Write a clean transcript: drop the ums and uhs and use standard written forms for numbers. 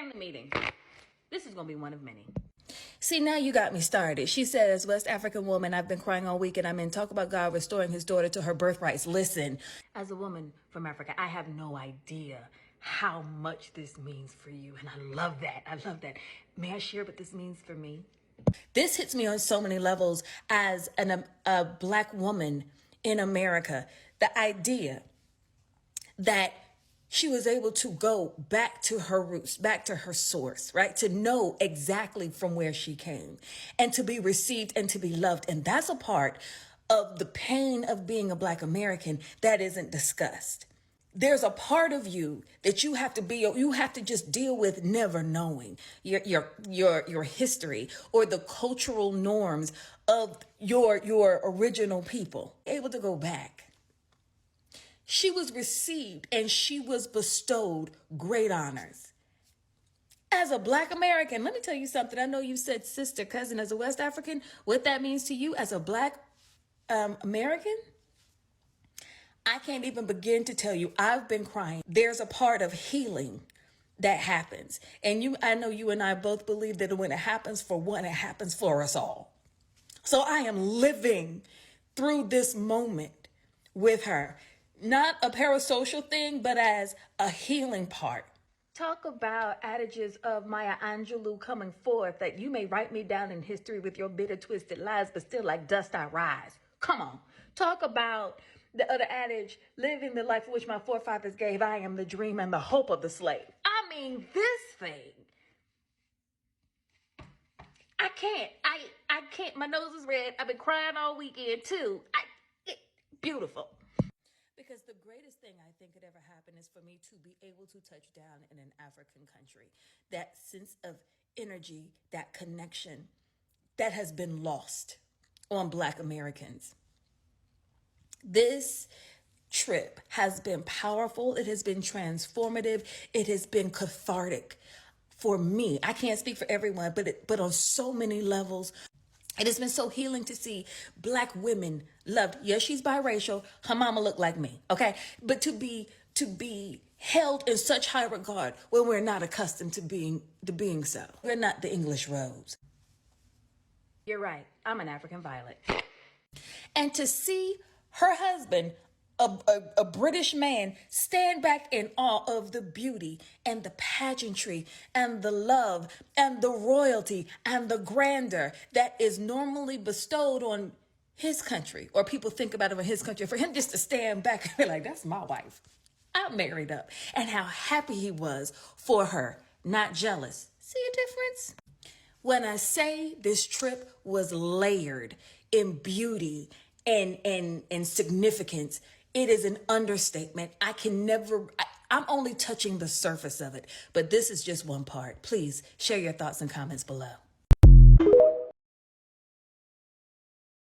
family meeting. This is going to be one of many. See, now you got me started. She said, as West African woman, I've been crying all week and I'm in talk about God restoring his daughter to her birthrights. Listen, as a woman from Africa, I have no idea how much this means for you. And I love that. I love that. May I share what this means for me? This hits me on so many levels as a Black woman in America. The idea that she was able to go back to her roots, back to her source, right? To know exactly from where she came and to be received and to be loved. And that's a part of the pain of being a Black American that isn't discussed. There's a part of you that you have to just deal with never knowing your history or the cultural norms of your original people. Able to go back. She was received and she was bestowed great honors. As a Black American, let me tell you something. I know you said sister, cousin, as a West African, what that means to you as a Black American, I can't even begin to tell you. I've been crying. There's a part of healing that happens. And I know you and I both believe that when it happens for one, it happens for us all. So I am living through this moment with her. Not a parasocial thing, but as a healing part. Talk about adages of Maya Angelou coming forth, that you may write me down in history with your bitter, twisted lies, but still like dust I rise. Come on. Talk about the other adage, living the life which my forefathers gave. I am the dream and the hope of the slave. I mean, this thing. I can't. My nose is red. I've been crying all weekend too. Beautiful. Because the greatest thing I think could ever happen is for me to be able to touch down in an African country. That sense of energy, that connection that has been lost on Black Americans. This trip has been powerful. It has been transformative. It has been cathartic for me. I can't speak for everyone, but on so many levels. It has been so healing to see Black women loved. Yes, she's biracial. Her mama looked like me. Okay. But to be held in such high regard when we're not accustomed to being so. We're not the English Rose. You're right. I'm an African violet. And to see her husband, a British man, stand back in awe of the beauty and the pageantry and the love and the royalty and the grandeur that is normally bestowed on his country, or people think about it in his country. For him just to stand back and be like, that's my wife. I'm married up. And how happy he was for her, not jealous. See a difference? When I say this trip was layered in beauty and significance, it is an understatement. I'm only touching the surface of it, but this is just one part. Please share your thoughts and comments below.